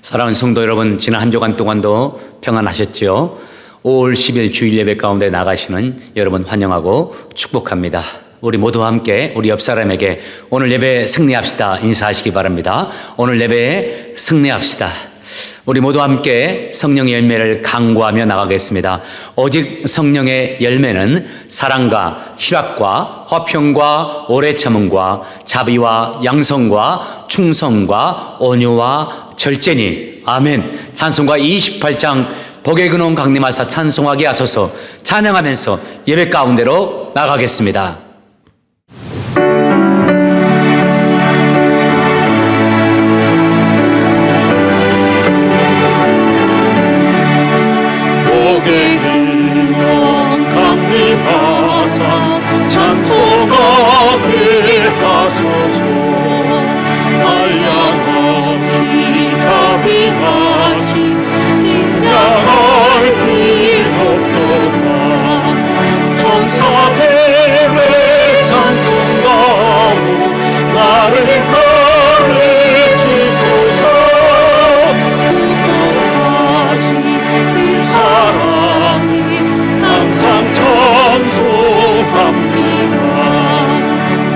사랑하는 성도 여러분, 지난 한 주간 동안도 평안하셨죠? 5월 10일 주일 예배 가운데 나가시는 여러분 환영하고 축복합니다. 우리 모두 함께 우리 옆 사람에게 오늘 예배에 승리합시다 인사하시기 바랍니다. 오늘 예배에 승리합시다. 우리 모두 함께 성령의 열매를 강구하며 나가겠습니다. 오직 성령의 열매는 사랑과 희락과 화평과 오래 참음과 자비와 양성과 충성과 온유와 절제니. 아멘. 찬송가 28장 복의 근원 강림하사 찬송하게 하소서. 찬양하면서 예배 가운데로 나가겠습니다. 복의 근원 강림하사 찬송하게 하소서. 한량없이 자비하신 진량할 길 없도다. 천사대회 찬송가로 나를 가르치소서. 풍성하신 그 사랑이 항상 찬송합니다.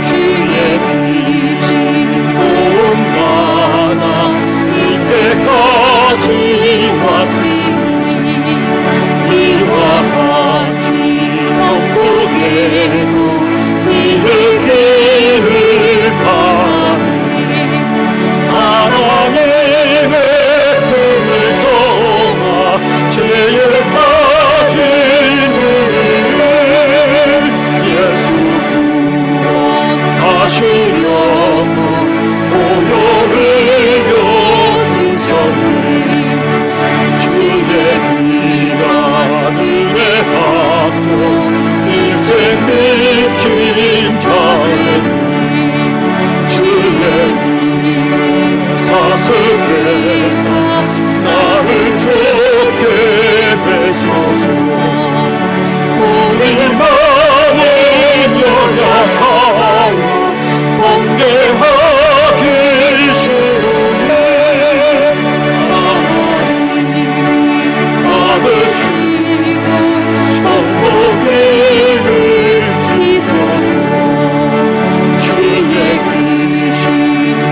주의 빛이 도움받아 이때까지 왔으니 이와 같이 전국에도 일으키를 바라니 하나님의 품을 떠나 죄에 빠진 예수 구원하시려고 보혈을 주셨네. 주의 피가 은혜 받고 일생 미친 자에게 주의 은혜 사슬에서 나를 좋게 되소서. 우리 마음은 연약하고 번개하기 쉬우네. 하나님 받으시고 천국을 지소서. 주의 귀신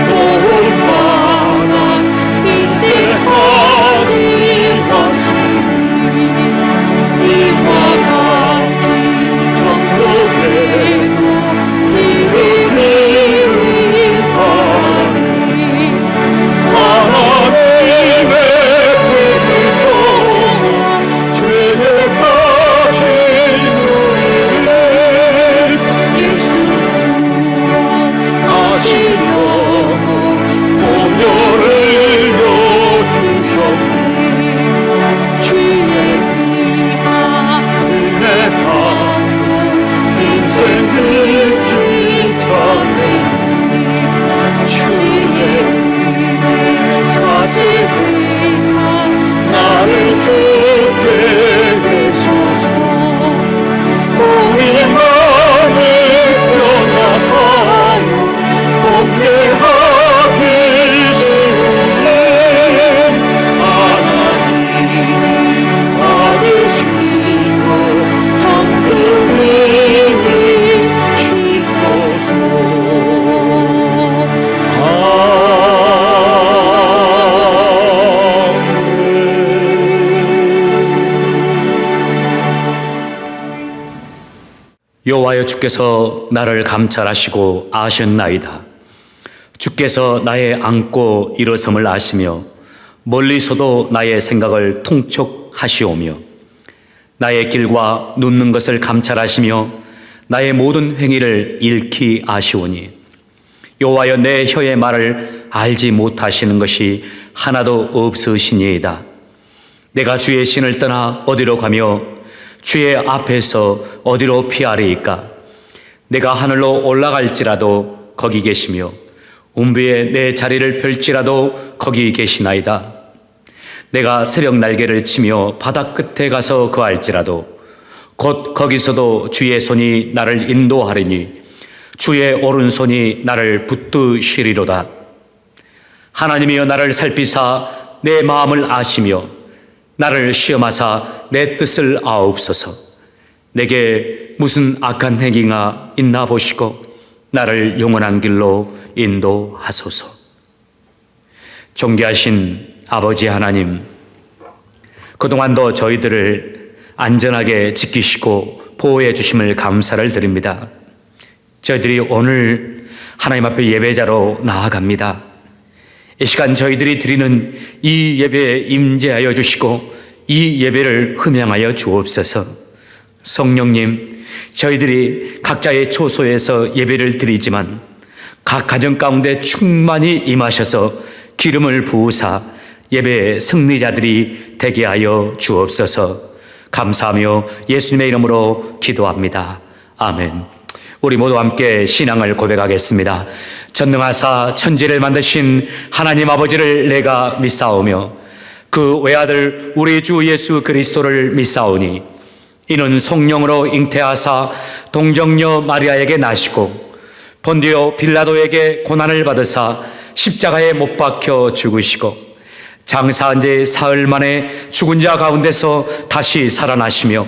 도움받아 이때까지 왔으니 이와 같이 천국에도 일으키를 바라니 하나님의 품을 떠나 죄에 빠진 우리를 예수 구원하시려고 보혈을 주셨니. 주의 피가 은혜 받고 인생 끝인 자에게 주의 은혜 사슬에서 나를 죽게 해소서. 우리 마음을 연약하고 번개하기 쉬우네. 하나님이 받으시고 천국을 주소서. 여호와여, 주께서 나를 감찰하시고 아셨나이다. 주께서 나의 앉고 일어섬을 아시며 멀리서도 나의 생각을 통촉하시오며 나의 길과 눕는 것을 감찰하시며 나의 모든 행위를 익히 아시오니 여호와여, 내 혀의 말을 알지 못하시는 것이 하나도 없으시니이다. 내가 주의 신을 떠나 어디로 가며 주의 앞에서 어디로 피하리이까? 내가 하늘로 올라갈지라도 거기 계시며 운비에 내 자리를 펼지라도 거기 계시나이다. 내가 새벽 날개를 치며 바다 끝에 가서 거할지라도 곧 거기서도 주의 손이 나를 인도하리니 주의 오른손이 나를 붙드시리로다. 하나님이여, 나를 살피사 내 마음을 아시며 나를 시험하사 내 뜻을 아옵소서. 내게 무슨 악한 행위가 있나 보시고 나를 영원한 길로 인도하소서. 존귀하신 아버지 하나님, 그동안도 저희들을 안전하게 지키시고 보호해 주심을 감사를 드립니다. 저희들이 오늘 하나님 앞에 예배자로 나아갑니다. 이 시간 저희들이 드리는 이 예배에 임재하여 주시고 이 예배를 흠양하여 주옵소서. 성령님, 저희들이 각자의 초소에서 예배를 드리지만 각 가정 가운데 충만히 임하셔서 기름을 부으사 예배의 승리자들이 되게 하여 주옵소서. 감사하며 예수님의 이름으로 기도합니다. 아멘. 우리 모두 함께 신앙을 고백하겠습니다. 전능하사 천지를 만드신 하나님 아버지를 내가 믿사오며 그 외아들 우리 주 예수 그리스도를 믿사오니 이는 성령으로 잉태하사 동정녀 마리아에게 나시고 본디오 빌라도에게 고난을 받으사 십자가에 못 박혀 죽으시고 장사한 지 사흘 만에 죽은 자 가운데서 다시 살아나시며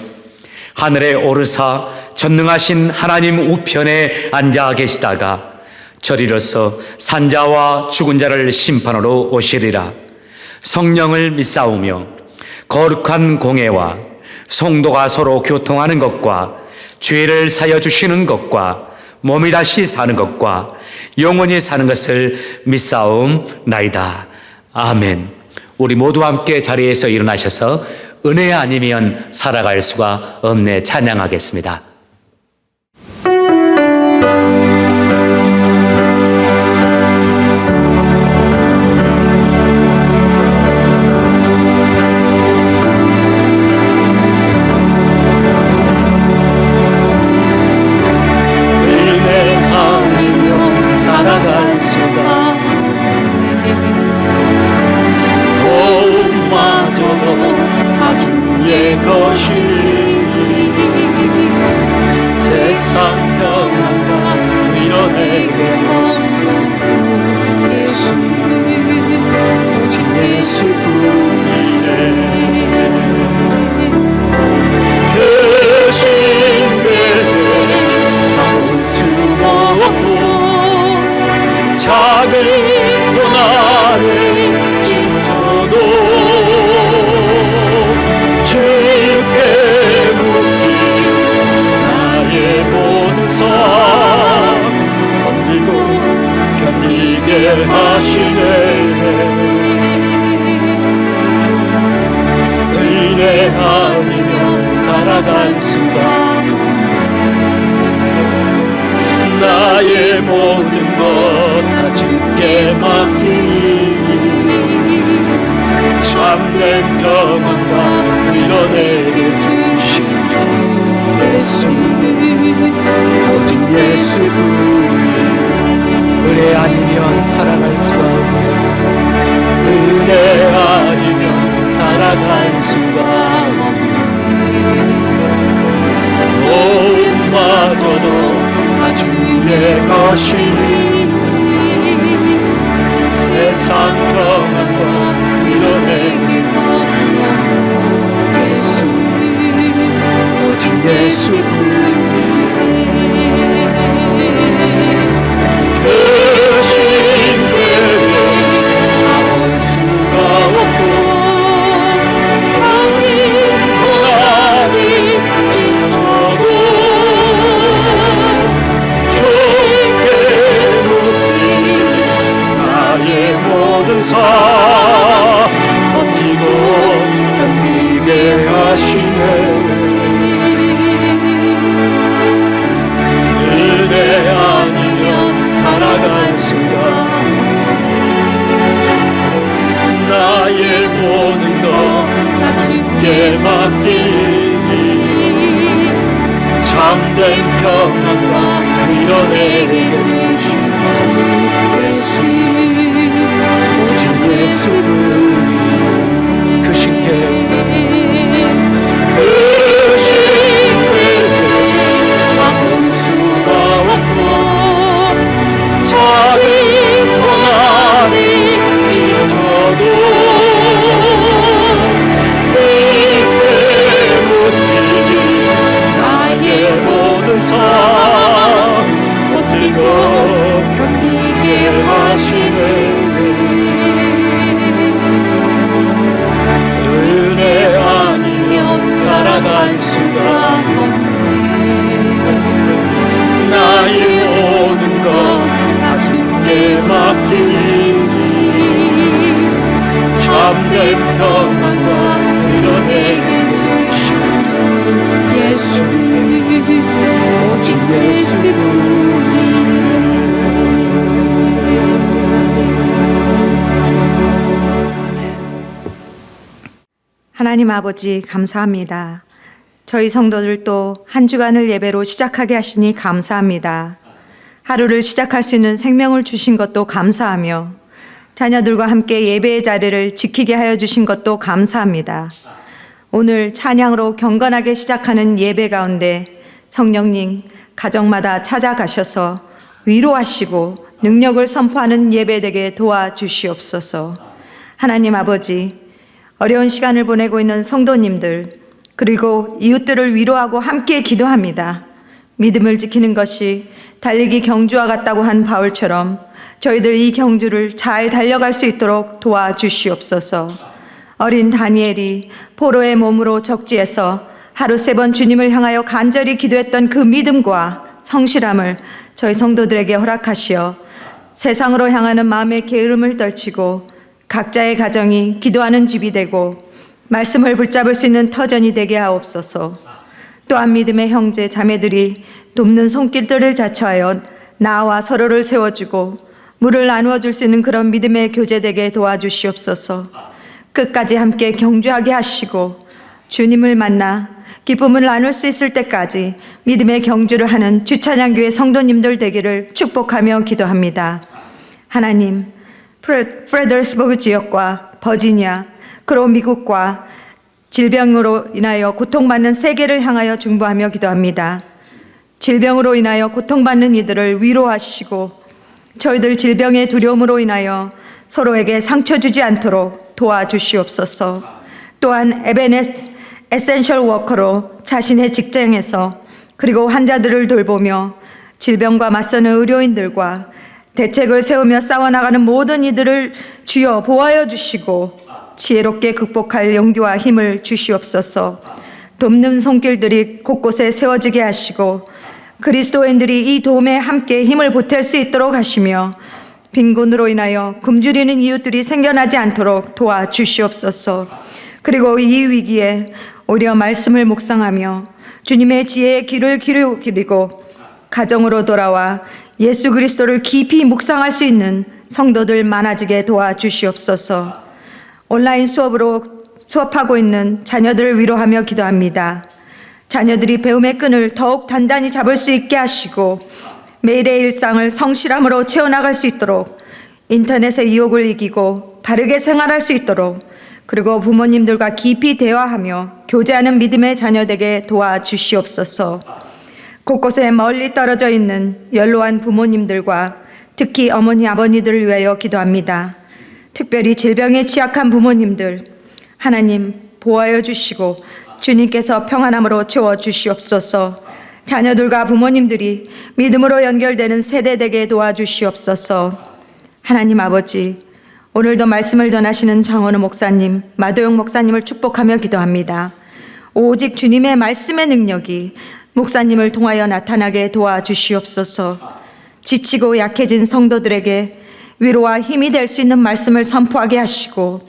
하늘에 오르사 전능하신 하나님 우편에 앉아 계시다가 저리로서 산자와 죽은 자를 심판하러 오시리라. 성령을 믿사오며 거룩한 공회와 성도가 서로 교통하는 것과 죄를 사여 주시는 것과 몸이 다시 사는 것과 영원히 사는 것을 믿사옵나이다. 아멘. 우리 모두 함께 자리에서 일어나셔서 은혜 아니면 살아갈 수가 없네 찬양하겠습니다. 은혜 아니면 살아갈 수가 나의 모든 것 다 주께 맡기니 참된 평안과 위로내게 주신 주 예수 오직 예수뿐 은혜 아니면 살아갈 수가 없네 은혜 아니면 살아갈 수가 없네 마저도 다 주의 것이니 세상 평안과 위로내게 예수 오직 예수뿐 그 신뢰에 나올 수가 없고 사 버티고 견디게 하시네 은혜 아니면 살아갈 수가 나의 모든 것 다 주께 맡기니 참된 평안과 위로내게 주신 예수 오직 예수를 그 신께 막을 수가 없고 작은 고난이 찢어도 참된 평안과 이뤄내게 주시옵소서. 예수 오직 예수뿐이네. 하나님 아버지 감사합니다. 저희 성도들도 한 주간을 예배로 시작하게 하시니 감사합니다. 하루를 시작할 수 있는 생명을 주신 것도 감사하며 자녀들과 함께 예배의 자리를 지키게 하여 주신 것도 감사합니다. 오늘 찬양으로 경건하게 시작하는 예배 가운데 성령님 가정마다 찾아가셔서 위로하시고 능력을 선포하는 예배되게 도와주시옵소서. 하나님 아버지, 어려운 시간을 보내고 있는 성도님들 그리고 이웃들을 위로하고 함께 기도합니다. 믿음을 지키는 것이 달리기 경주와 같다고 한 바울처럼 저희들 이 경주를 잘 달려갈 수 있도록 도와주시옵소서. 어린 다니엘이 포로의 몸으로 적지에서 하루 3번 주님을 향하여 간절히 기도했던 그 믿음과 성실함을 저희 성도들에게 허락하시어 세상으로 향하는 마음의 게으름을 떨치고 각자의 가정이 기도하는 집이 되고 말씀을 붙잡을 수 있는 터전이 되게 하옵소서. 또한 믿음의 형제 자매들이 돕는 손길들을 자처하여 나와 서로를 세워주고 물을 나누어 줄 수 있는 그런 믿음의 교제되게 도와주시옵소서. 끝까지 함께 경주하게 하시고 주님을 만나 기쁨을 나눌 수 있을 때까지 믿음의 경주를 하는 주찬양교회 성도님들 되기를 축복하며 기도합니다. 하나님, 프레더스버그 지역과 버지니아, 그리고 미국과 질병으로 인하여 고통받는 세계를 향하여 중보하며 기도합니다. 질병으로 인하여 고통받는 이들을 위로하시고 저희들 질병의 두려움으로 인하여 서로에게 상처 주지 않도록 도와주시옵소서. 또한 에센셜 워커로 자신의 직장에서 그리고 환자들을 돌보며 질병과 맞서는 의료인들과 대책을 세우며 싸워나가는 모든 이들을 주여 보호하여 주시고 지혜롭게 극복할 용기와 힘을 주시옵소서. 돕는 손길들이 곳곳에 세워지게 하시고 그리스도인들이 이 도움에 함께 힘을 보탤 수 있도록 하시며 빈곤으로 인하여 굶주리는 이웃들이 생겨나지 않도록 도와주시옵소서. 그리고 이 위기에 오히려 말씀을 묵상하며 주님의 지혜의 귀를 기울이고 가정으로 돌아와 예수 그리스도를 깊이 묵상할 수 있는 성도들 많아지게 도와주시옵소서. 온라인 수업으로 수업하고 있는 자녀들을 위로하며 기도합니다. 자녀들이 배움의 끈을 더욱 단단히 잡을 수 있게 하시고 매일의 일상을 성실함으로 채워나갈 수 있도록 인터넷의 유혹을 이기고 바르게 생활할 수 있도록 그리고 부모님들과 깊이 대화하며 교제하는 믿음의 자녀되게 도와주시옵소서. 곳곳에 멀리 떨어져 있는 연로한 부모님들과 특히 어머니 아버니들을 위하여 기도합니다. 특별히 질병에 취약한 부모님들 하나님 보호하여 주시고 주님께서 평안함으로 채워주시옵소서. 자녀들과 부모님들이 믿음으로 연결되는 세대되게 도와주시옵소서. 하나님 아버지, 오늘도 말씀을 전하시는 장원우 목사님, 마도영 목사님을 축복하며 기도합니다. 오직 주님의 말씀의 능력이 목사님을 통하여 나타나게 도와주시옵소서. 지치고 약해진 성도들에게 위로와 힘이 될 수 있는 말씀을 선포하게 하시고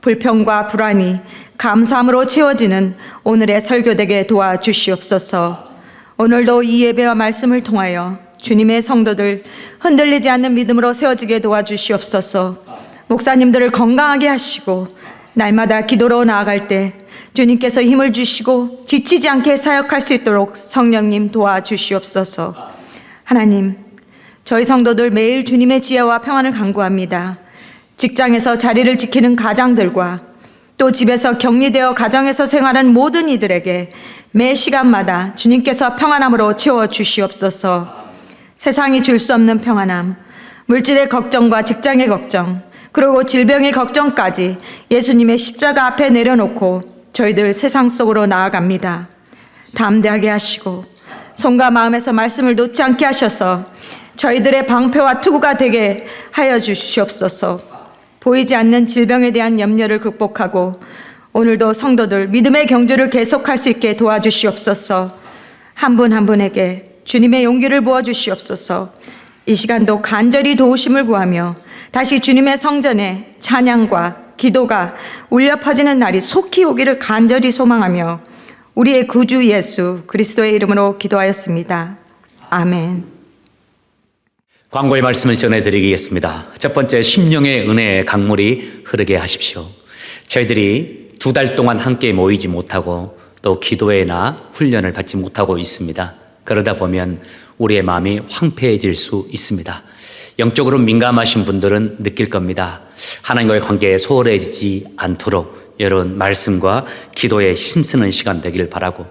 불평과 불안이 감사함으로 채워지는 오늘의 설교되게 도와주시옵소서. 오늘도 이 예배와 말씀을 통하여 주님의 성도들 흔들리지 않는 믿음으로 세워지게 도와주시옵소서. 목사님들을 건강하게 하시고 날마다 기도로 나아갈 때 주님께서 힘을 주시고 지치지 않게 사역할 수 있도록 성령님 도와주시옵소서. 하나님, 저희 성도들 매일 주님의 지혜와 평안을 간구합니다. 직장에서 자리를 지키는 가장들과 또 집에서 격리되어 가정에서 생활하는 모든 이들에게 매 시간마다 주님께서 평안함으로 채워주시옵소서. 세상이 줄 수 없는 평안함, 물질의 걱정과 직장의 걱정, 그리고 질병의 걱정까지 예수님의 십자가 앞에 내려놓고 저희들 세상 속으로 나아갑니다. 담대하게 하시고 손과 마음에서 말씀을 놓지 않게 하셔서 저희들의 방패와 투구가 되게 하여 주시옵소서. 보이지 않는 질병에 대한 염려를 극복하고 오늘도 성도들 믿음의 경주를 계속할 수 있게 도와주시옵소서. 한 분 한 분에게 주님의 용기를 부어주시옵소서. 이 시간도 간절히 도우심을 구하며 다시 주님의 성전에 찬양과 기도가 울려 퍼지는 날이 속히 오기를 간절히 소망하며 우리의 구주 예수 그리스도의 이름으로 기도하였습니다. 아멘. 광고의 말씀을 전해드리겠습니다. 첫 번째, 심령의 은혜의 강물이 흐르게 하십시오. 저희들이 2달 동안 함께 모이지 못하고 또 기도회나 훈련을 받지 못하고 있습니다. 그러다 보면 우리의 마음이 황폐해질 수 있습니다. 영적으로 민감하신 분들은 느낄 겁니다. 하나님과의 관계에 소홀해지지 않도록 여러분 말씀과 기도에 힘쓰는 시간 되길 바라고,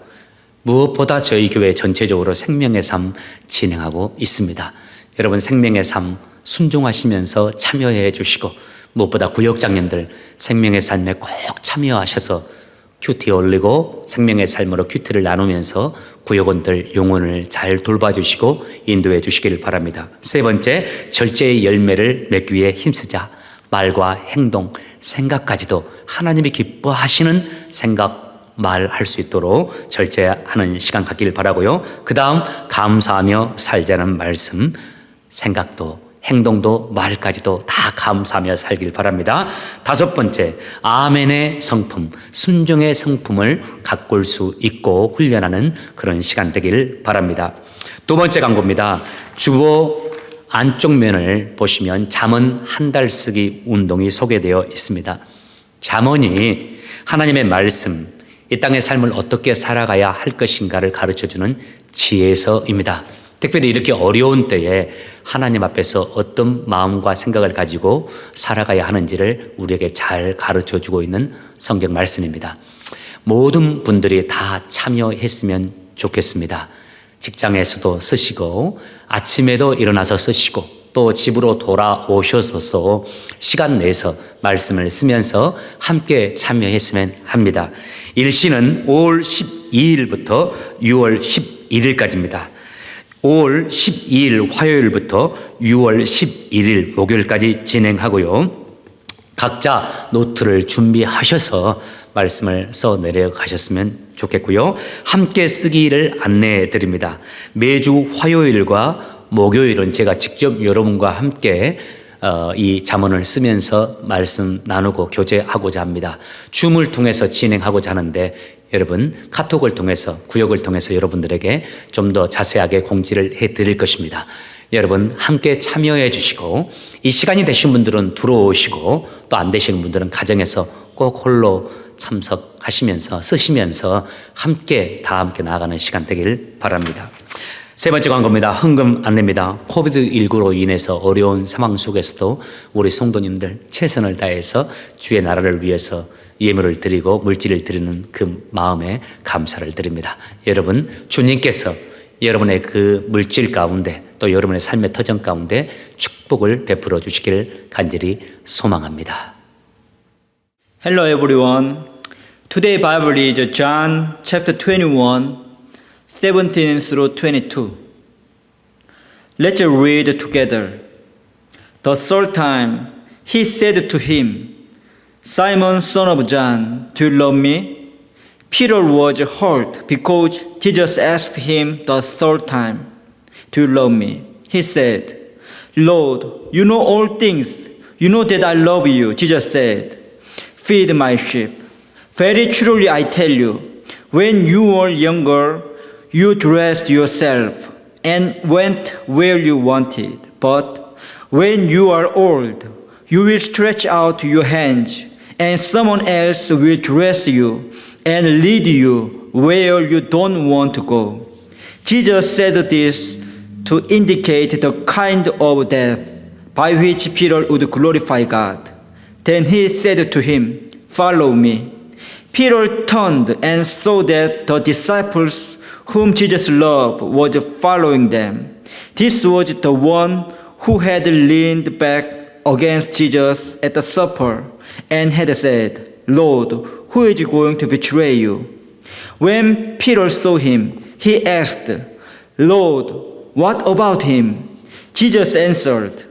무엇보다 저희 교회 전체적으로 생명의 삶 진행하고 있습니다. 여러분 생명의 삶 순종하시면서 참여해 주시고, 무엇보다 구역장님들 생명의 삶에 꼭 참여하셔서 큐티 올리고 생명의 삶으로 큐티를 나누면서 구역원들 영혼을 잘 돌봐주시고 인도해 주시기를 바랍니다. 세 번째, 절제의 열매를 맺기 위해 힘쓰자. 말과 행동, 생각까지도 하나님이 기뻐하시는 생각, 말할 수 있도록 절제하는 시간 갖기를 바라고요. 그 다음, 감사하며 살자는 말씀, 생각도 행동도 말까지도 다 감사하며 살길 바랍니다. 다섯 번째, 아멘의 성품, 순종의 성품을 가꿀 수 있고 훈련하는 그런 시간 되길 바랍니다. 두 번째 광고입니다. 주보 안쪽 면을 보시면 잠언 한 달 쓰기 운동이 소개되어 있습니다. 잠언이 하나님의 말씀, 이 땅의 삶을 어떻게 살아가야 할 것인가를 가르쳐주는 지혜서입니다. 특별히 이렇게 어려운 때에 하나님 앞에서 어떤 마음과 생각을 가지고 살아가야 하는지를 우리에게 잘 가르쳐주고 있는 성경 말씀입니다. 모든 분들이 다 참여했으면 좋겠습니다. 직장에서도 쓰시고 아침에도 일어나서 쓰시고 또 집으로 돌아오셔서 시간 내서 말씀을 쓰면서 함께 참여했으면 합니다. 일시는 5월 12일부터 6월 11일까지입니다. 5월 12일 화요일부터 6월 11일 목요일까지 진행하고요. 각자 노트를 준비하셔서 말씀을 써 내려가셨으면 좋겠고요. 함께 쓰기를 안내해 드립니다. 매주 화요일과 목요일은 제가 직접 여러분과 함께 이 잠언을 쓰면서 말씀 나누고 교제하고자 합니다. 줌을 통해서 진행하고자 하는데 여러분 카톡을 통해서 구역을 통해서 여러분들에게 좀 더 자세하게 공지를 해드릴 것입니다. 여러분 함께 참여해 주시고 이 시간이 되신 분들은 들어오시고 또 안 되시는 분들은 가정에서 꼭 홀로 참석하시면서 쓰시면서 함께 다 함께 나아가는 시간 되길 바랍니다. 세 번째 광고입니다. 헌금 안내입니다. 코비드19로 인해서 어려운 상황 속에서도 우리 성도님들 최선을 다해서 주의 나라를 위해서 예물을 드리고 물질을 드리는 그 마음에 감사를 드립니다. 여러분 주님께서 여러분의 그 물질 가운데 또 여러분의 삶의 터전 가운데 축복을 베풀어 주시기를 간절히 소망합니다. Hello everyone. Today Bible is John chapter 21, 17 through 22. Let's read together. The third time he said to him, Simon, son of John, do you love me? Peter was hurt because Jesus asked him the third time, do you love me? He said, Lord, you know all things. You know that I love you. Jesus said, feed my sheep. Very truly I tell you, when you were younger, you dressed yourself and went where you wanted. But when you are old, you will stretch out your hands, and someone else will dress you and lead you where you don't want to go. Jesus said this to indicate the kind of death by which Peter would glorify God. Then he said to him, follow me. Peter turned and saw that the disciples whom Jesus loved was following them. This was the one who had leaned back against Jesus at the supper and had said, Lord, who is going to betray you? When Peter saw him, he asked, Lord, what about him? Jesus answered,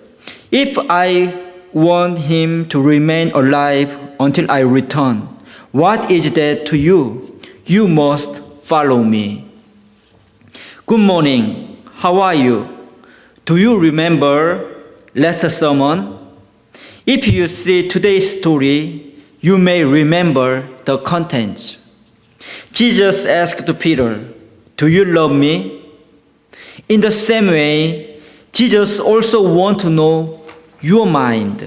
if I want him to remain alive until I return, what is that to you? You must follow me. Good morning. How are you? Do you remember last sermon? If you see today's story, you may remember the contents. Jesus asked Peter, "Do you love me?" In the same way, Jesus also wants to know your mind.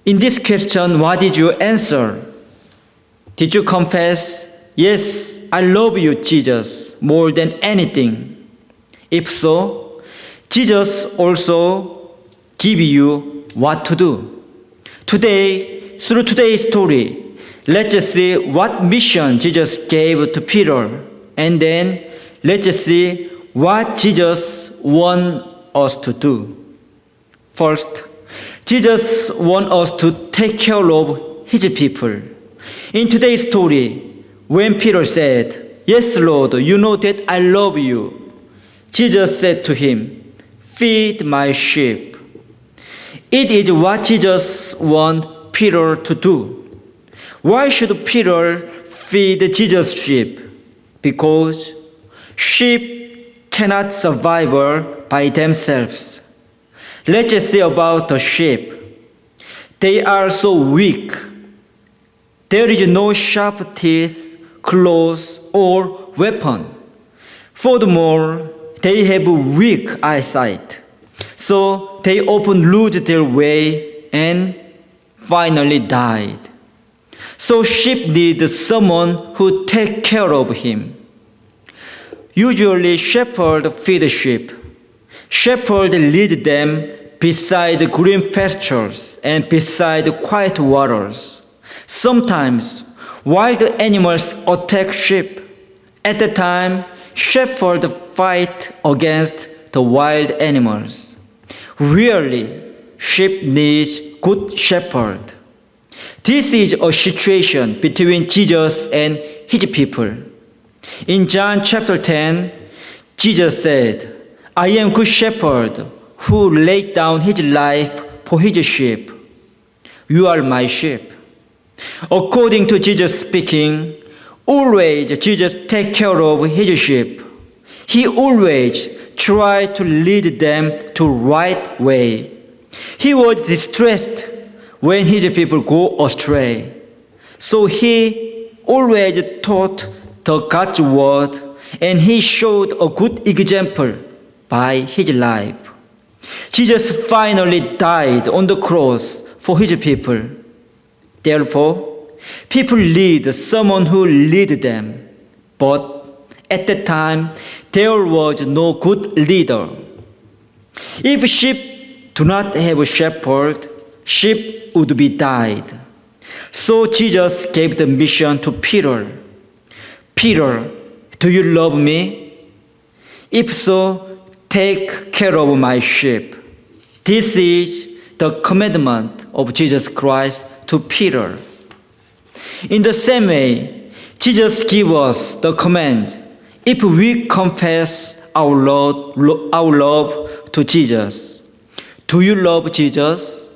In this question, what did you answer? Did you confess, "Yes, I love you, Jesus, more than anything"? If so, Jesus also give you what to do. Today, through today's story, let's see what mission Jesus gave to Peter, and then let's see what Jesus wants us to do. First, Jesus wants us to take care of his people. In today's story, when Peter said, "Yes, Lord, you know that I love you," Jesus said to him, "Feed my sheep." It is what Jesus wants Peter to do. Why should Peter feed Jesus' sheep? Because sheep cannot survive by themselves. Let's see about the sheep. They are so weak. There is no sharp teeth, claws, or weapon. Furthermore, they have weak eyesight. So they often lose their way and finally died. So sheep need someone who takes care of him. Usually shepherds feed sheep. Shepherds lead them beside green pastures and beside quiet waters. Sometimes wild animals attack sheep. At the time, shepherds fight against the wild animals. Really, sheep needs good shepherd. This is a situation between Jesus and his people. In John chapter 10, Jesus said, "I am good shepherd who laid down his life for his sheep. You are my sheep." According to Jesus speaking, always Jesus takes care of his sheep. He always tried to lead them to right way. He was distressed when his people go astray. So he always taught the God's word, and he showed a good example by his life. Jesus finally died on the cross for his people. Therefore, people need someone who leads them. But at that time, there was no good leader. If sheep do not have a shepherd, sheep would be died. So Jesus gave the mission to Peter. "Peter, do you love me? If so, take care of my sheep." This is the commandment of Jesus Christ to Peter. In the same way, Jesus gives us the command if we confess our love to Jesus. Do you love Jesus?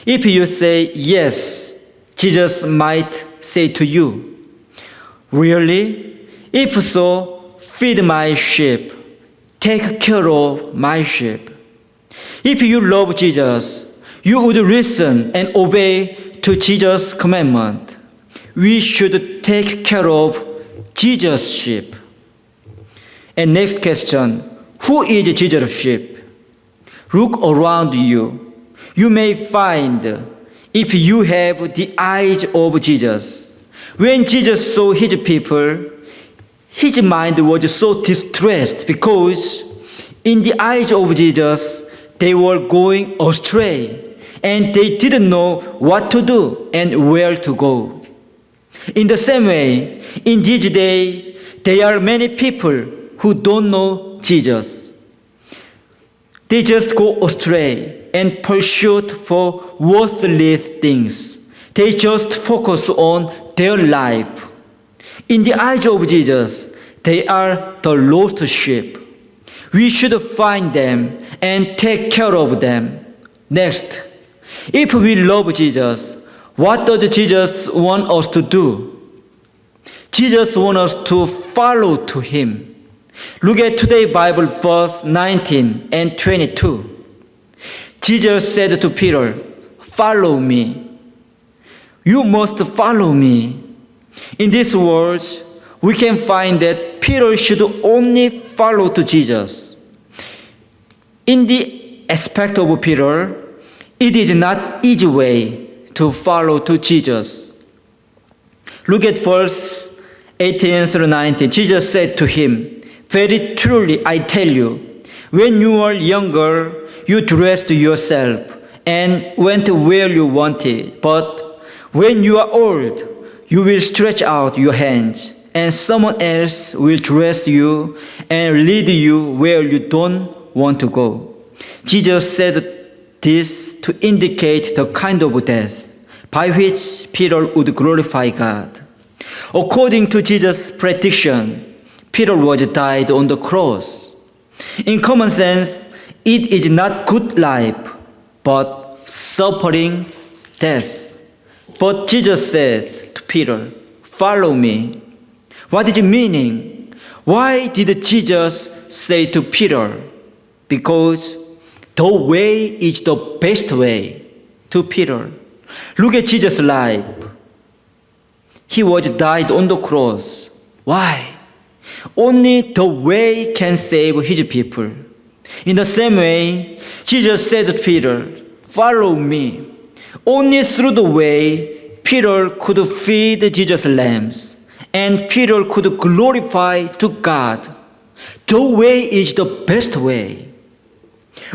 If you say yes, Jesus might say to you, "Really? If so, feed my sheep. Take care of my sheep." If you love Jesus, you would listen and obey to Jesus' commandment. We should take care of Jesus' sheep. And next question, who is Jesus' sheep? Look around you. You may find, if you have the eyes of Jesus, when Jesus saw his people, his mind was so distressed because in the eyes of Jesus, they were going astray and they didn't know what to do and where to go. In the same way, in these days, there are many people who don't know Jesus. They just go astray and pursue for worthless things. They just focus on their life. In the eyes of Jesus, they are the lost sheep. We should find them and take care of them. Next, if we love Jesus, what does Jesus want us to do? Jesus wants us to follow to him. Look at today's Bible verse 19 and 22. Jesus said to Peter, follow me. You must follow me. In these words, we can find that Peter should only follow to Jesus. In the aspect of Peter, it is not easy way to follow to Jesus. Look at verse 18 through 19. Jesus said to him, very truly I tell you, when you were younger, you dressed yourself and went where you wanted. But when you are old, you will stretch out your hands, and someone else will dress you and lead you where you don't want to go. Jesus said this to indicate the kind of death by which Peter would glorify God. According to Jesus' prediction, Peter was died on the cross. In common sense, it is not good life, but suffering death. But Jesus said to Peter, follow me. What is the meaning? Why did Jesus say to Peter? Because the way is the best way to Peter. Look at Jesus' life. He was died on the cross. Why? Only the way can save his people. In the same way, Jesus said to Peter, follow me. Only through the way, Peter could feed Jesus' lambs, and Peter could glorify to God. The way is the best way.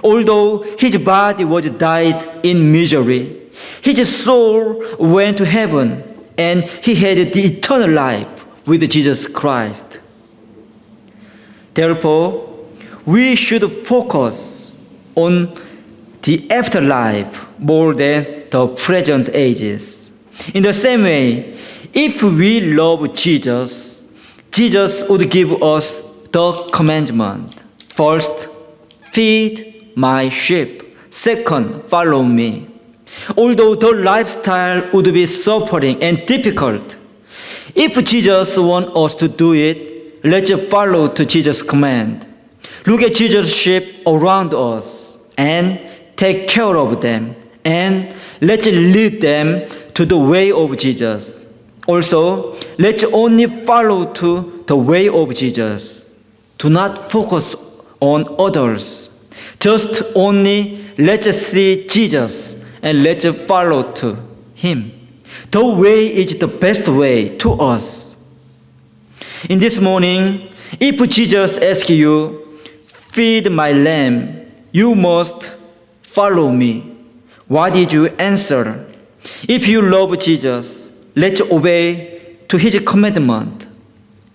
Although his body was died in misery, his soul went to heaven, and he had the eternal life with Jesus Christ. Therefore, we should focus on the afterlife more than the present ages. In the same way, if we love Jesus, Jesus would give us the commandment. First, feed my sheep. Second, follow me. Although the lifestyle would be suffering and difficult, if Jesus wants us to do it, let's follow to Jesus' command. Look at Jesus' sheep around us and take care of them, and let's lead them to the way of Jesus. Also, let's only follow to the way of Jesus. Do not focus on others. Just only let's see Jesus and let's follow to Him. The way is the best way to us. In this morning, if Jesus asks you, feed my lamb, you must follow me. What did you answer? If you love Jesus, let's obey to His commandment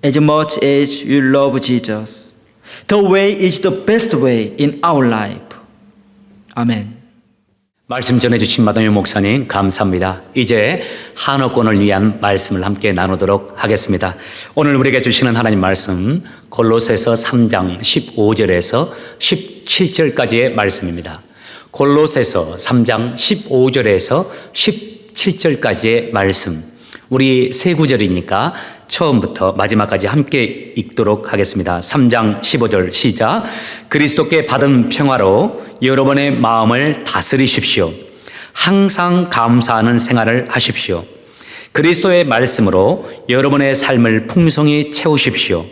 as much as you love Jesus. The way is the best way in our life. 아멘. 말씀 전해주신 마동현 목사님 감사합니다. 이제 한옥권을 위한 말씀을 함께 나누도록 하겠습니다. 오늘 우리에게 주시는 하나님 말씀 골로새서 3장 15절에서 17절까지의 말씀입니다. 골로새서 3장 15절에서 17절까지의 말씀. 우리 세 구절이니까 처음부터 마지막까지 함께 읽도록 하겠습니다. 3장 15절 시작. 그리스도께 받은 평화로 여러분의 마음을 다스리십시오. 항상 감사하는 생활을 하십시오. 그리스도의 말씀으로 여러분의 삶을 풍성히 채우십시오.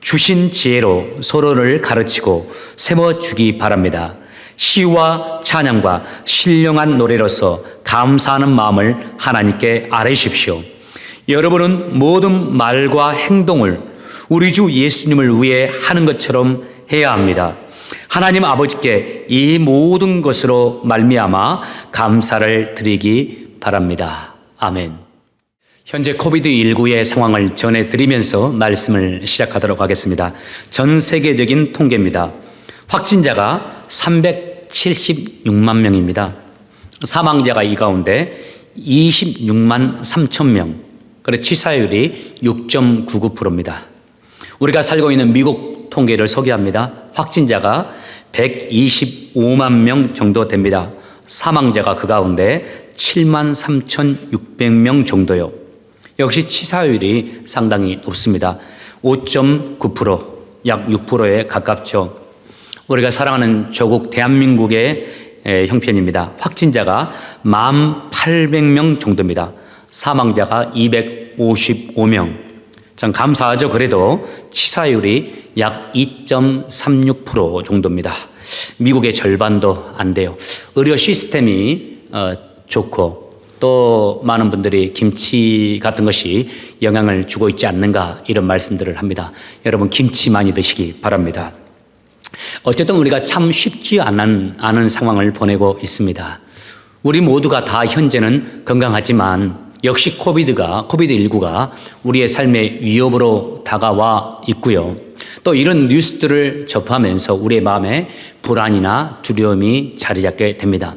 주신 지혜로 서로를 가르치고 세워주기 바랍니다. 시와 찬양과 신령한 노래로서 감사하는 마음을 하나님께 아뢰십시오. 여러분은 모든 말과 행동을 우리 주 예수님을 위해 하는 것처럼 해야 합니다. 하나님 아버지께 이 모든 것으로 말미암아 감사를 드리기 바랍니다. 아멘. 현재 코비드19의 상황을 전해드리면서 말씀을 시작하도록 하겠습니다. 전 세계적인 통계입니다. 확진자가 376만 명입니다. 사망자가 이 가운데 26만 3천 명. 그리고 치사율이 6.99%입니다. 우리가 살고 있는 미국 통계를 소개합니다. 확진자가 125만 명 정도 됩니다. 사망자가 그 가운데 7만 3,600명 정도요. 역시 치사율이 상당히 높습니다. 5.9%, 약 6%에 가깝죠. 우리가 사랑하는 조국 대한민국의 형편입니다. 확진자가 18,000명 정도입니다. 사망자가 255명. 참 감사하죠. 그래도 치사율이 약 2.36% 정도입니다. 미국의 절반도 안 돼요. 의료 시스템이 좋고 또 많은 분들이 김치 같은 것이 영향을 주고 있지 않는가 이런 말씀들을 합니다. 여러분 김치 많이 드시기 바랍니다. 어쨌든 우리가 참 쉽지 않은 상황을 보내고 있습니다. 우리 모두가 다 현재는 건강하지만 역시 코비드19가 우리의 삶의 위협으로 다가와 있고요. 또 이런 뉴스들을 접하면서 우리의 마음에 불안이나 두려움이 자리 잡게 됩니다.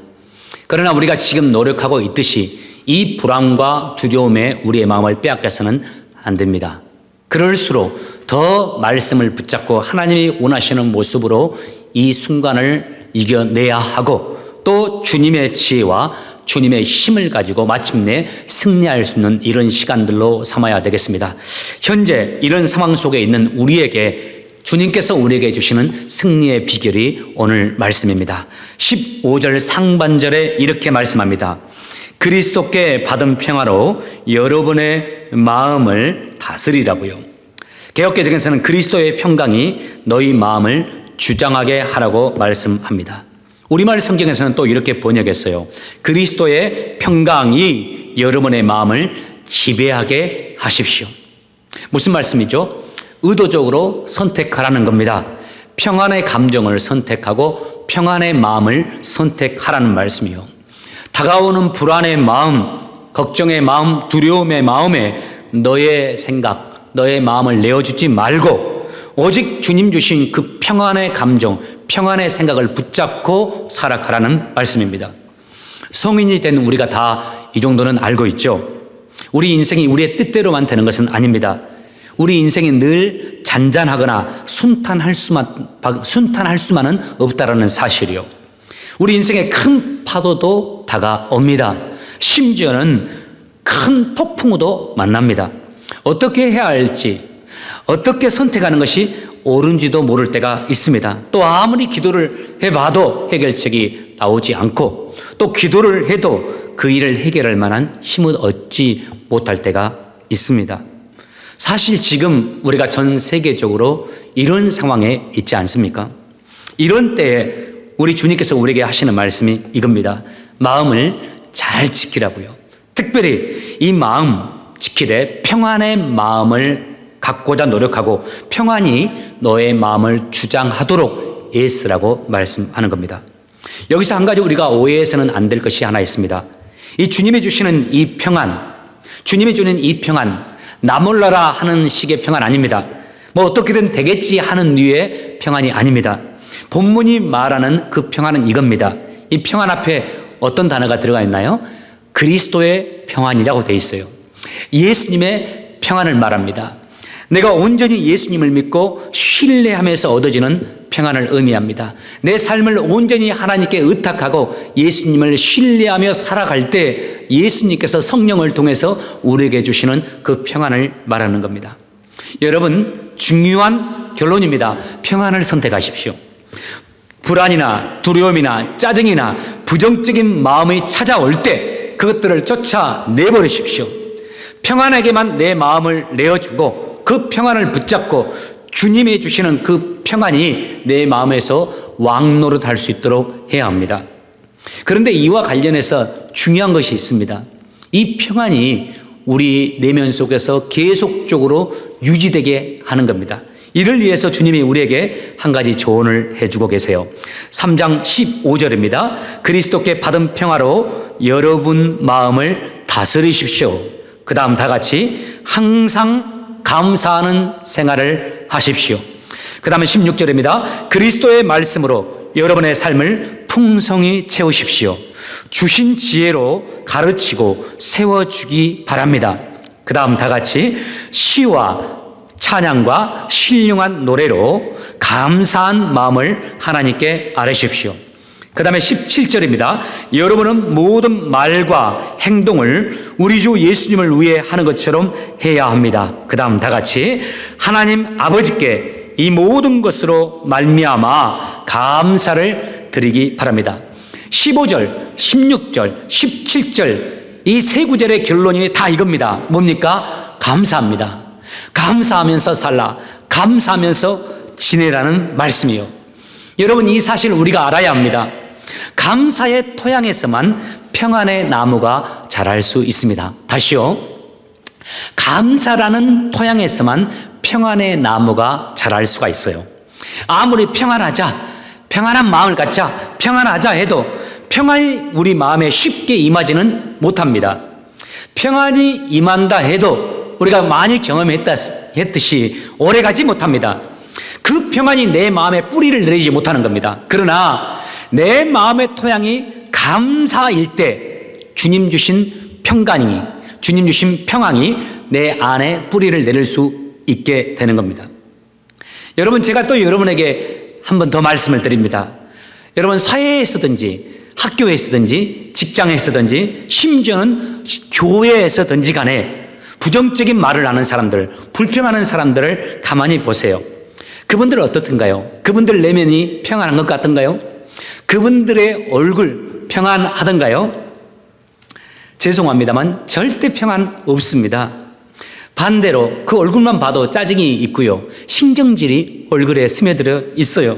그러나 우리가 지금 노력하고 있듯이 이 불안과 두려움에 우리의 마음을 빼앗겨서는 안 됩니다. 그럴수록 더 말씀을 붙잡고 하나님이 원하시는 모습으로 이 순간을 이겨내야 하고 또 주님의 지혜와 주님의 힘을 가지고 마침내 승리할 수 있는 이런 시간들로 삼아야 되겠습니다. 현재 이런 상황 속에 있는 우리에게 주님께서 우리에게 주시는 승리의 비결이 오늘 말씀입니다. 15절 상반절에 이렇게 말씀합니다. 그리스도께 받은 평화로 여러분의 마음을 다스리라고요. 개역개정에서는 그리스도의 평강이 너희 마음을 주장하게 하라고 말씀합니다. 우리말 성경에서는 또 이렇게 번역했어요. 그리스도의 평강이 여러분의 마음을 지배하게 하십시오. 무슨 말씀이죠? 의도적으로 선택하라는 겁니다. 평안의 감정을 선택하고 평안의 마음을 선택하라는 말씀이요. 다가오는 불안의 마음, 걱정의 마음, 두려움의 마음에 너의 생각, 너의 마음을 내어주지 말고 오직 주님 주신 그 평안의 감정, 평안의 생각을 붙잡고 살아가라는 말씀입니다. 성인이 된 우리가 다 이 정도는 알고 있죠. 우리 인생이 우리의 뜻대로만 되는 것은 아닙니다. 우리 인생이 늘 잔잔하거나 순탄할 수만은 없다라는 사실이요. 우리 인생에 큰 파도도 다가옵니다. 심지어는 큰 폭풍우도 만납니다. 어떻게 해야 할지, 어떻게 선택하는 것이 옳은지도 모를 때가 있습니다. 또 아무리 기도를 해봐도 해결책이 나오지 않고 또 기도를 해도 그 일을 해결할 만한 힘을 얻지 못할 때가 있습니다. 사실 지금 우리가 전 세계적으로 이런 상황에 있지 않습니까? 이런 때에 우리 주님께서 우리에게 하시는 말씀이 이겁니다. 마음을 잘 지키라고요. 특별히 이 마음 지키되 평안의 마음을 갖고자 노력하고 평안이 너의 마음을 주장하도록 애쓰라고 말씀하는 겁니다. 여기서 한 가지 우리가 오해해서는 안 될 것이 하나 있습니다. 이 주님이 주시는 이 평안, 주님이 주는 이 평안, 나 몰라라 하는 식의 평안 아닙니다. 뭐 어떻게든 되겠지 하는 류의 평안이 아닙니다. 본문이 말하는 그 평안은 이겁니다. 이 평안 앞에 어떤 단어가 들어가 있나요? 그리스도의 평안이라고 되어 있어요. 예수님의 평안을 말합니다. 내가 온전히 예수님을 믿고 신뢰하면서 얻어지는 평안을 의미합니다. 내 삶을 온전히 하나님께 의탁하고 예수님을 신뢰하며 살아갈 때 예수님께서 성령을 통해서 우리에게 주시는 그 평안을 말하는 겁니다. 여러분, 중요한 결론입니다. 평안을 선택하십시오. 불안이나 두려움이나 짜증이나 부정적인 마음이 찾아올 때 그것들을 쫓아내버리십시오. 평안에게만 내 마음을 내어주고 그 평안을 붙잡고 주님이 주시는 그 평안이 내 마음에서 왕노릇할 수 있도록 해야 합니다. 그런데 이와 관련해서 중요한 것이 있습니다. 이 평안이 우리 내면 속에서 계속적으로 유지되게 하는 겁니다. 이를 위해서 주님이 우리에게 한 가지 조언을 해주고 계세요. 3장 15절입니다. 그리스도께 받은 평화로 여러분 마음을 다스리십시오. 그 다음 다 같이 항상 감사하는 생활을 하십시오. 그 다음에 16절입니다. 그리스도의 말씀으로 여러분의 삶을 풍성히 채우십시오. 주신 지혜로 가르치고 세워주기 바랍니다. 그 다음 다 같이 시와 찬양과 신령한 노래로 감사한 마음을 하나님께 아뢰십시오. 그 다음에 17절입니다. 여러분은 모든 말과 행동을 우리 주 예수님을 위해 하는 것처럼 해야 합니다. 그 다음 다 같이 하나님 아버지께 이 모든 것으로 말미암아 감사를 드리기 바랍니다. 15절, 16절, 17절 이 세 구절의 결론이 다 이겁니다. 뭡니까? 감사합니다. 감사하면서 살라, 감사하면서 지내라는 말씀이요. 여러분, 이 사실 우리가 알아야 합니다. 감사의 토양에서만 평안의 나무가 자랄 수 있습니다. 다시요. 감사라는 토양에서만 평안의 나무가 자랄 수가 있어요. 아무리 평안한 마음을 갖자, 평안하자 해도 평안이 우리 마음에 쉽게 임하지는 못합니다. 평안이 임한다 해도 우리가 많이 경험했듯이 오래가지 못합니다. 그 평안이 내 마음에 뿌리를 내리지 못하는 겁니다. 그러나 내 마음의 토양이 감사일 때 주님 주신 평강이, 주님 주신 평안이 내 안에 뿌리를 내릴 수 있게 되는 겁니다. 여러분, 제가 또 여러분에게 한 번 더 말씀을 드립니다. 여러분, 사회에 있었든지 학교에 있었든지 직장에 있었든지 심지어는 교회에 있었든지 간에 부정적인 말을 하는 사람들, 불평하는 사람들을 가만히 보세요. 그분들은 어떻든가요? 그분들 내면이 평안한 것 같던가요? 그분들의 얼굴 평안하던가요? 죄송합니다만 절대 평안 없습니다. 반대로 그 얼굴만 봐도 짜증이 있고요. 신경질이 얼굴에 스며들어 있어요.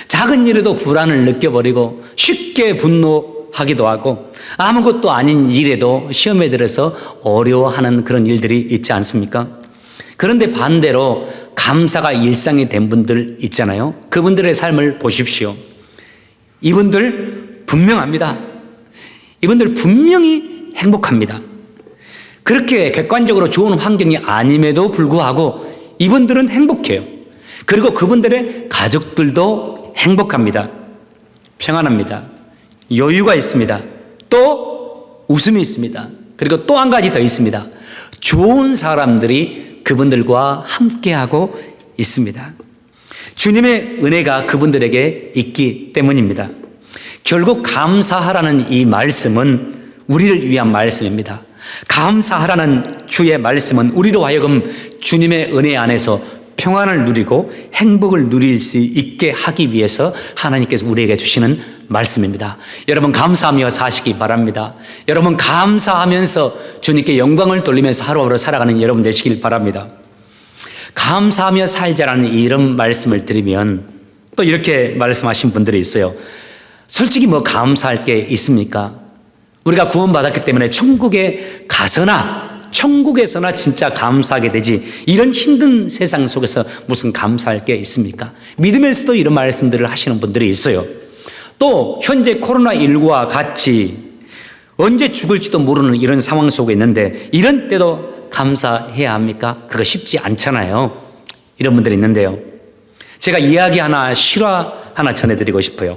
작은 일에도 불안을 느껴버리고 쉽게 분노하기도 하고 아무것도 아닌 일에도 시험에 들어서 어려워하는 그런 일들이 있지 않습니까? 그런데 반대로 감사가 일상이 된 분들 있잖아요. 그분들의 삶을 보십시오. 이분들 분명합니다. 이분들 분명히 행복합니다. 그렇게 객관적으로 좋은 환경이 아님에도 불구하고 이분들은 행복해요. 그리고 그분들의 가족들도 행복합니다. 평안합니다. 여유가 있습니다. 또 웃음이 있습니다. 그리고 또 한 가지 더 있습니다. 좋은 사람들이 그분들과 함께하고 있습니다. 주님의 은혜가 그분들에게 있기 때문입니다. 결국 감사하라는 이 말씀은 우리를 위한 말씀입니다. 감사하라는 주의 말씀은 우리로 하여금 주님의 은혜 안에서 평안을 누리고 행복을 누릴 수 있게 하기 위해서 하나님께서 우리에게 주시는 말씀입니다. 여러분, 감사하며 사시기 바랍니다. 여러분, 감사하면서 주님께 영광을 돌리면서 하루하루 살아가는 여러분 되시길 바랍니다. 감사하며 살자라는 이런 말씀을 드리면 또 이렇게 말씀하신 분들이 있어요. 솔직히 뭐 감사할 게 있습니까? 우리가 구원받았기 때문에 천국에 가서나 천국에서나 진짜 감사하게 되지 이런 힘든 세상 속에서 무슨 감사할 게 있습니까? 믿으면서도 이런 말씀들을 하시는 분들이 있어요. 또 현재 코로나19와 같이 언제 죽을지도 모르는 이런 상황 속에 있는데 이런 때도 감사해야 합니까? 그거 쉽지 않잖아요. 이런 분들이 있는데요. 제가 이야기 하나, 실화 하나 전해드리고 싶어요.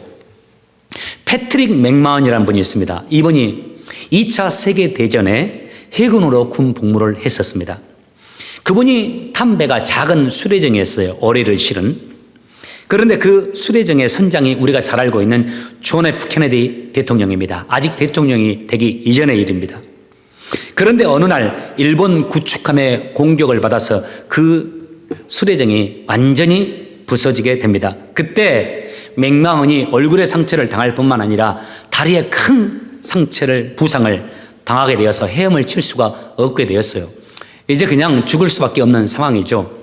패트릭 맥마흔이라는 분이 있습니다. 이분이 2차 세계대전에 해군으로 군 복무를 했었습니다. 그분이 탄 배가 작은 수레정이었어요. 어뢰를 실은. 그런데 그 수레정의 선장이 우리가 잘 알고 있는 존 F 케네디 대통령입니다. 아직 대통령이 되기 이전의 일입니다. 그런데 어느 날 일본 구축함의 공격을 받아서 그 수레정이 완전히 부서지게 됩니다. 그때 맥마흔이 얼굴에 상처를 당할 뿐만 아니라 다리에 큰 부상을 당하게 되어서 헤엄을 칠 수가 없게 되었어요. 이제 그냥 죽을 수밖에 없는 상황이죠.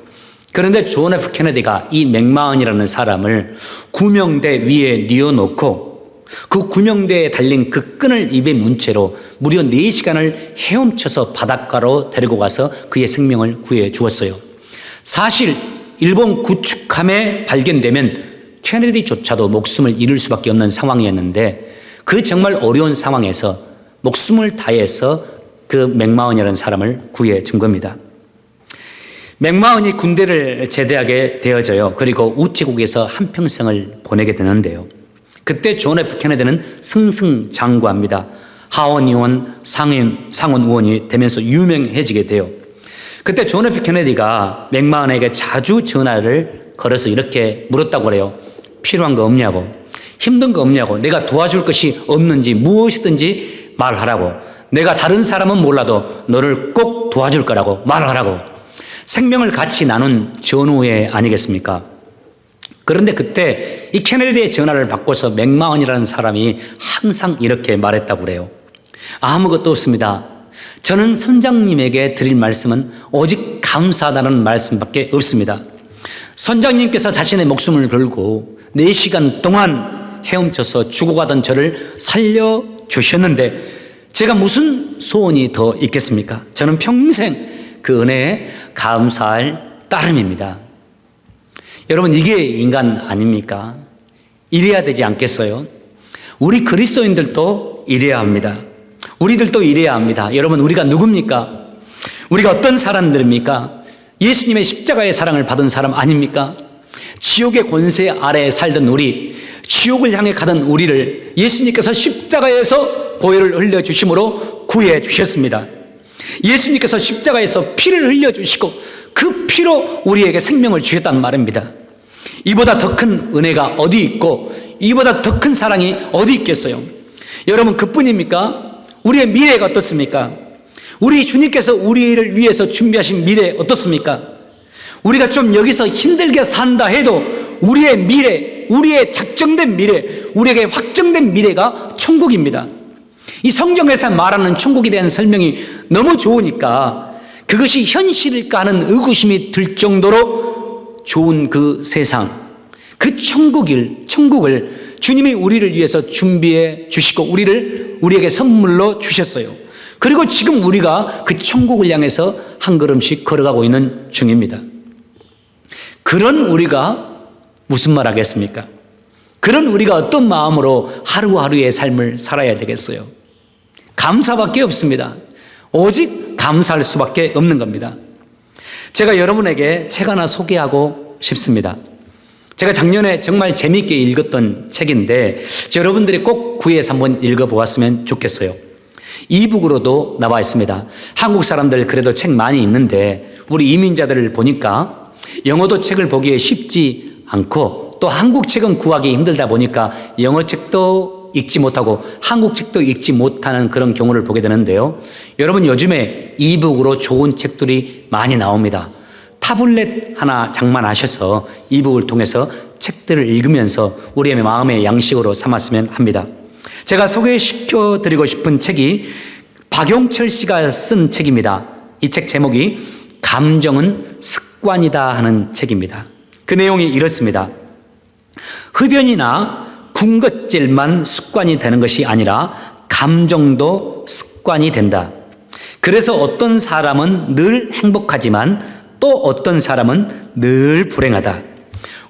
그런데 존 F 케네디가 이 맥마흔이라는 사람을 구명대 위에 뉘어놓고 그 구명대에 달린 그 끈을 입에 문 채로 무려 4시간을 헤엄쳐서 바닷가로 데리고 가서 그의 생명을 구해 주었어요. 사실 일본 구축함에 발견되면 케네디조차도 목숨을 잃을 수밖에 없는 상황이었는데 그 정말 어려운 상황에서 목숨을 다해서 그 맥마흔이라는 사람을 구해 준 겁니다. 맥마흔이 군대를 제대하게 되어져요. 그리고 우체국에서 한평생을 보내게 되는데요. 그때 존 F 케네디는 승승장구합니다. 하원 의원, 상원 의원이 되면서 유명해지게 돼요. 그때 존 F 케네디가 맥마흔에게 자주 전화를 걸어서 이렇게 물었다고 그래요. 필요한 거 없냐고, 힘든 거 없냐고, 내가 도와줄 것이 없는지 무엇이든지 말하라고, 내가 다른 사람은 몰라도 너를 꼭 도와줄 거라고 말하라고. 생명을 같이 나눈 전우회 아니겠습니까? 그런데 그때 이 케네디의 전화를 받고서 맥마원이라는 사람이 항상 이렇게 말했다고 그래요. 아무것도 없습니다. 저는 선장님에게 드릴 말씀은 오직 감사하다는 말씀밖에 없습니다. 선장님께서 자신의 목숨을 걸고 4시간 동안 헤엄쳐서 죽어가던 저를 살려주셨는데 제가 무슨 소원이 더 있겠습니까? 저는 평생 그 은혜에 감사할 따름입니다. 여러분, 이게 인간 아닙니까? 이래야 되지 않겠어요? 우리 그리스도인들도 이래야 합니다. 우리들도 이래야 합니다. 여러분, 우리가 누굽니까? 우리가 어떤 사람들입니까? 예수님의 십자가의 사랑을 받은 사람 아닙니까? 지옥의 권세 아래에 살던 우리, 지옥을 향해 가던 우리를 예수님께서 십자가에서 보혈을 흘려주심으로 구해 주셨습니다. 예수님께서 십자가에서 피를 흘려주시고 그 피로 우리에게 생명을 주셨단 말입니다. 이보다 더 큰 은혜가 어디 있고 이보다 더 큰 사랑이 어디 있겠어요? 여러분, 그뿐입니까? 우리의 미래가 어떻습니까? 우리 주님께서 우리를 위해서 준비하신 미래 어떻습니까? 우리가 좀 여기서 힘들게 산다 해도 우리의 미래, 우리의 작정된 미래, 우리에게 확정된 미래가 천국입니다. 이 성경에서 말하는 천국에 대한 설명이 너무 좋으니까 그것이 현실일까 하는 의구심이 들 정도로 좋은 그 세상, 그 천국을 주님이 우리를 위해서 준비해 주시고 우리에게 선물로 주셨어요. 그리고 지금 우리가 그 천국을 향해서 한 걸음씩 걸어가고 있는 중입니다. 그런 우리가 무슨 말 하겠습니까? 그런 우리가 어떤 마음으로 하루하루의 삶을 살아야 되겠어요? 감사밖에 없습니다. 오직 감사할 수밖에 없는 겁니다. 제가 여러분에게 책 하나 소개하고 싶습니다. 제가 작년에 정말 재미있게 읽었던 책인데 여러분들이 꼭 구해서 한번 읽어보았으면 좋겠어요. 이북으로도 나와 있습니다. 한국 사람들 그래도 책 많이 읽는데 우리 이민자들을 보니까 영어도 책을 보기에 쉽지 않고 또 한국 책은 구하기 힘들다 보니까 영어 책도 읽지 못하고 한국 책도 읽지 못하는 그런 경우를 보게 되는데요. 여러분, 요즘에 이북으로 좋은 책들이 많이 나옵니다. 타블렛 하나 장만하셔서 이북을 통해서 책들을 읽으면서 우리의 마음의 양식으로 삼았으면 합니다. 제가 소개시켜 드리고 싶은 책이 박용철 씨가 쓴 책입니다. 이 책 제목이 감정은 습관이다 하는 책입니다. 그 내용이 이렇습니다. 흡연이나 군것질만 습관이 되는 것이 아니라 감정도 습관이 된다. 그래서 어떤 사람은 늘 행복하지만 또 어떤 사람은 늘 불행하다.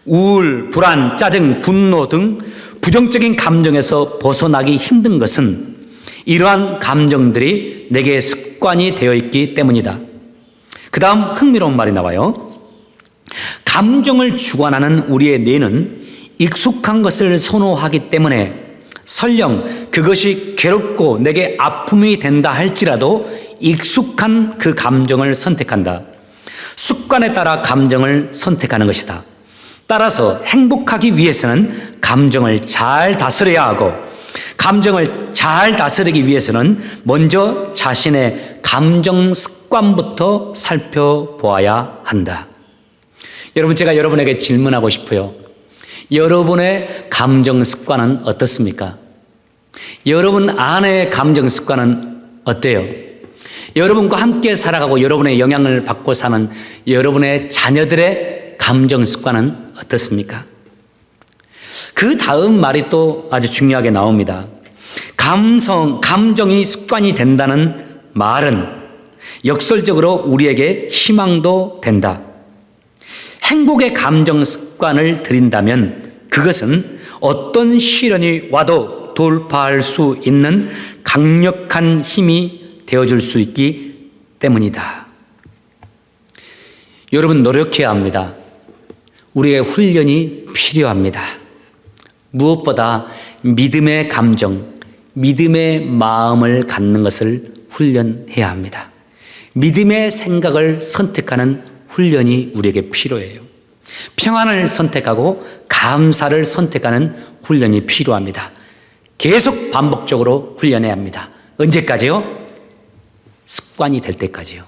우울, 불안, 짜증, 분노 등 부정적인 감정에서 벗어나기 힘든 것은 이러한 감정들이 내게 습관이 되어 있기 때문이다. 그 다음 흥미로운 말이 나와요. 감정을 주관하는 우리의 뇌는 익숙한 것을 선호하기 때문에 설령 그것이 괴롭고 내게 아픔이 된다 할지라도 익숙한 그 감정을 선택한다. 습관에 따라 감정을 선택하는 것이다. 따라서 행복하기 위해서는 감정을 잘 다스려야 하고 감정을 잘 다스리기 위해서는 먼저 자신의 감정 습관부터 살펴보아야 한다. 여러분, 제가 여러분에게 질문하고 싶어요. 여러분의 감정 습관은 어떻습니까? 여러분 아내의 감정 습관은 어때요? 여러분과 함께 살아가고 여러분의 영향을 받고 사는 여러분의 자녀들의 감정 습관은 어떻습니까? 그 다음 말이 또 아주 중요하게 나옵니다. 감정이 습관이 된다는 말은 역설적으로 우리에게 희망도 된다. 행복의 감정 습관을 들인다면 그것은 어떤 시련이 와도 돌파할 수 있는 강력한 힘이 되어줄 수 있기 때문이다. 여러분, 노력해야 합니다. 우리의 훈련이 필요합니다. 무엇보다 믿음의 감정, 믿음의 마음을 갖는 것을 훈련해야 합니다. 믿음의 생각을 선택하는 훈련이 우리에게 필요해요. 평안을 선택하고 감사를 선택하는 훈련이 필요합니다. 계속 반복적으로 훈련해야 합니다. 언제까지요? 습관이 될 때까지요.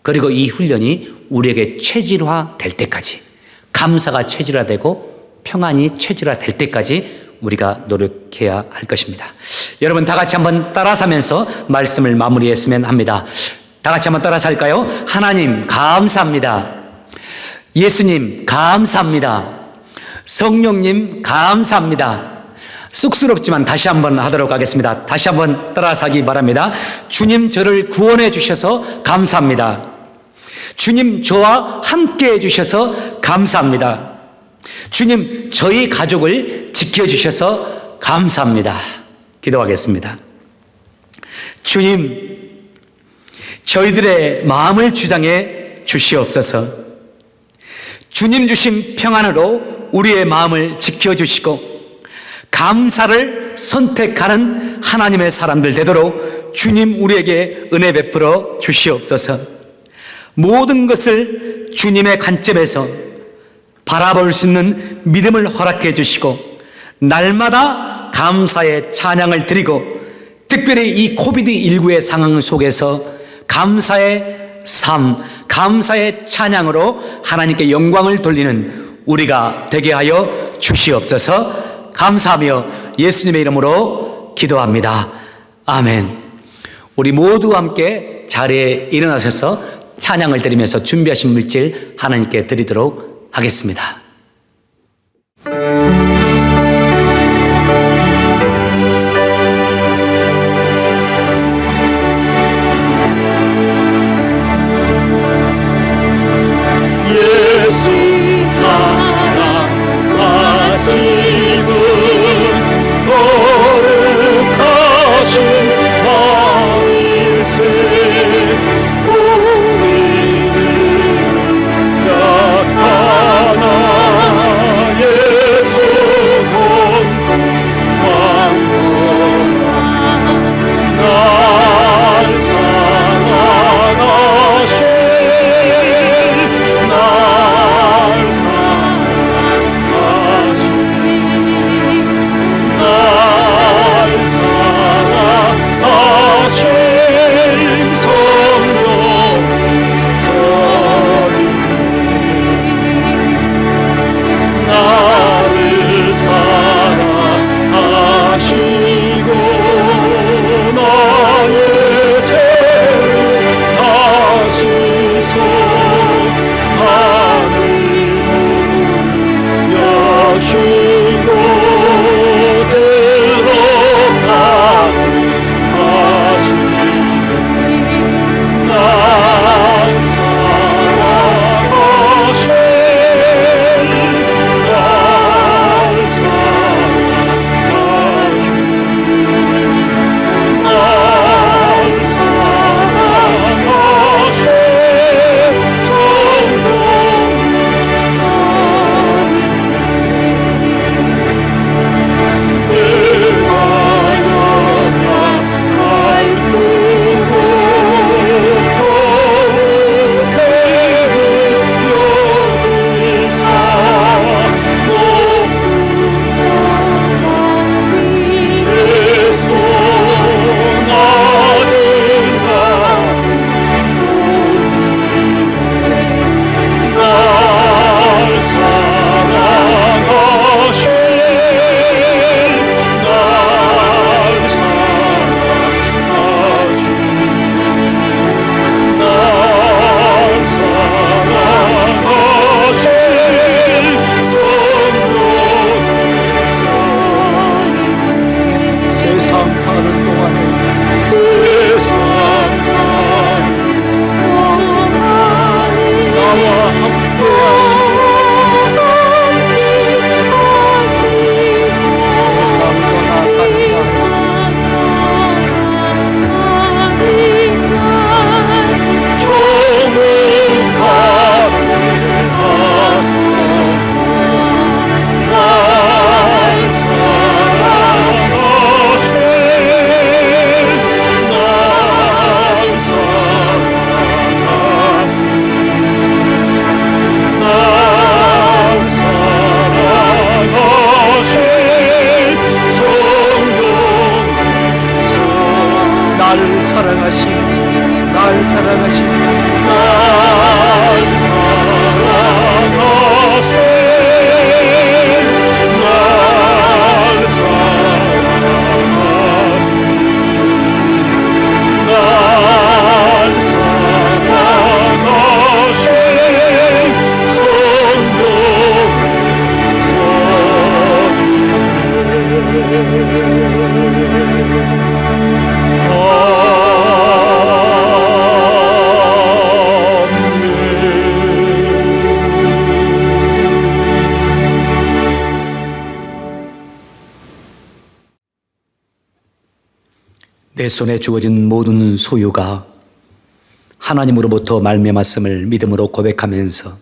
그리고 이 훈련이 우리에게 체질화 될 때까지. 감사가 체질화되고 평안이 체질화될 때까지 우리가 노력해야 할 것입니다. 여러분 다 같이 한번 따라서 하면서 말씀을 마무리했으면 합니다. 다 같이 한번 따라서 할까요? 하나님 감사합니다. 예수님 감사합니다. 성령님 감사합니다. 쑥스럽지만 다시 한번 하도록 하겠습니다. 다시 한번 따라서 하기 바랍니다. 주님 저를 구원해 주셔서 감사합니다. 주님 저와 함께 해 주셔서 감사합니다. 주님 저희 가족을 지켜주셔서 감사합니다. 기도하겠습니다. 주님 저희들의 마음을 주장해 주시옵소서. 주님 주신 평안으로 우리의 마음을 지켜주시고 감사를 선택하는 하나님의 사람들 되도록 주님 우리에게 은혜 베풀어 주시옵소서. 모든 것을 주님의 관점에서 바라볼 수 있는 믿음을 허락해 주시고 날마다 감사의 찬양을 드리고 특별히 이 코비드19의 상황 속에서 감사의 삶, 감사의 찬양으로 하나님께 영광을 돌리는 우리가 되게 하여 주시옵소서. 감사하며 예수님의 이름으로 기도합니다. 아멘. 우리 모두 함께 자리에 일어나셔서 찬양을 드리면서 준비하신 물질 하나님께 드리도록 하겠습니다. 예수 사랑하시는 거룩하신 마일세 우리들 약하나 내 손에 주어진 모든 소유가 하나님으로부터 말미암았음을 믿음으로 고백하면서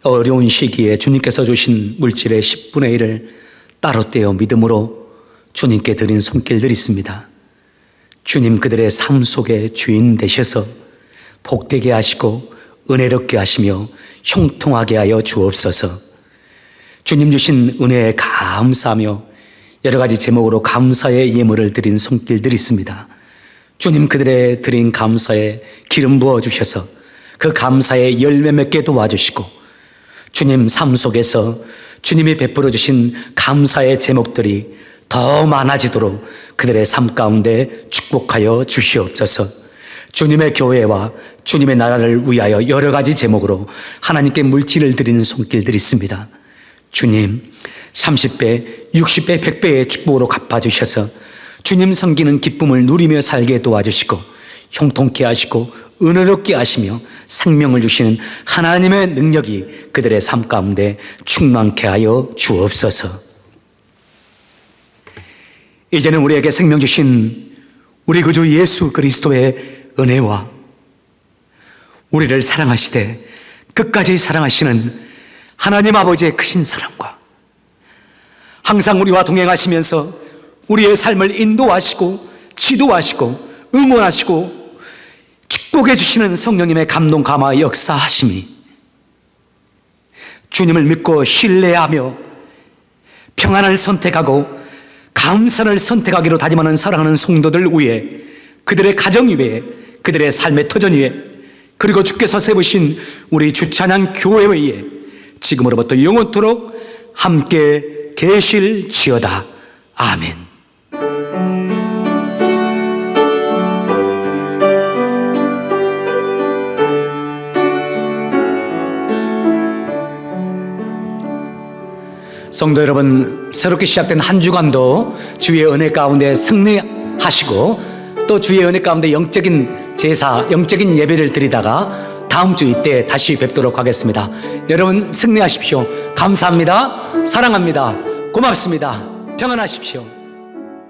어려운 시기에 주님께서 주신 물질의 10분의 1을 따로 떼어 믿음으로 주님께 드린 손길들이 있습니다. 주님 그들의 삶 속에 주인 되셔서 복되게 하시고 은혜롭게 하시며 형통하게 하여 주옵소서. 주님 주신 은혜에 감사하며 여러 가지 제목으로 감사의 예물을 드린 손길들이 있습니다. 주님 그들의 드린 감사에 기름 부어 주셔서 그 감사의 열매 맺게 도와주시고 주님 삶 속에서 주님이 베풀어 주신 감사의 제목들이 더 많아지도록 그들의 삶 가운데 축복하여 주시옵소서. 주님의 교회와 주님의 나라를 위하여 여러 가지 제목으로 하나님께 물질을 드리는 손길들이 있습니다. 주님 30배, 60배, 100배의 축복으로 갚아주셔서 주님 섬기는 기쁨을 누리며 살게 도와주시고 형통케 하시고 은혜롭게 하시며 생명을 주시는 하나님의 능력이 그들의 삶 가운데 충만케 하여 주옵소서. 이제는 우리에게 생명 주신 우리 구주 예수 그리스도의 은혜와 우리를 사랑하시되 끝까지 사랑하시는 하나님 아버지의 크신 사랑과 항상 우리와 동행하시면서 우리의 삶을 인도하시고 지도하시고 응원하시고 축복해 주시는 성령님의 감동 감화 역사하심이 주님을 믿고 신뢰하며 평안을 선택하고 감사를 선택하기로 다짐하는 사랑하는 성도들 위해 그들의 가정 위에 그들의 삶의 터전 위에 그리고 주께서 세우신 우리 주찬양 교회 위에 지금으로부터 영원토록 함께 계실지어다. 아멘. 성도 여러분, 새롭게 시작된 한 주간도 주의 은혜 가운데 승리하시고 또 주의 은혜 가운데 영적인 제사, 영적인 예배를 드리다가 다음 주 이때 다시 뵙도록 하겠습니다. 여러분 승리하십시오. 감사합니다. 사랑합니다. 고맙습니다. 평안하십시오.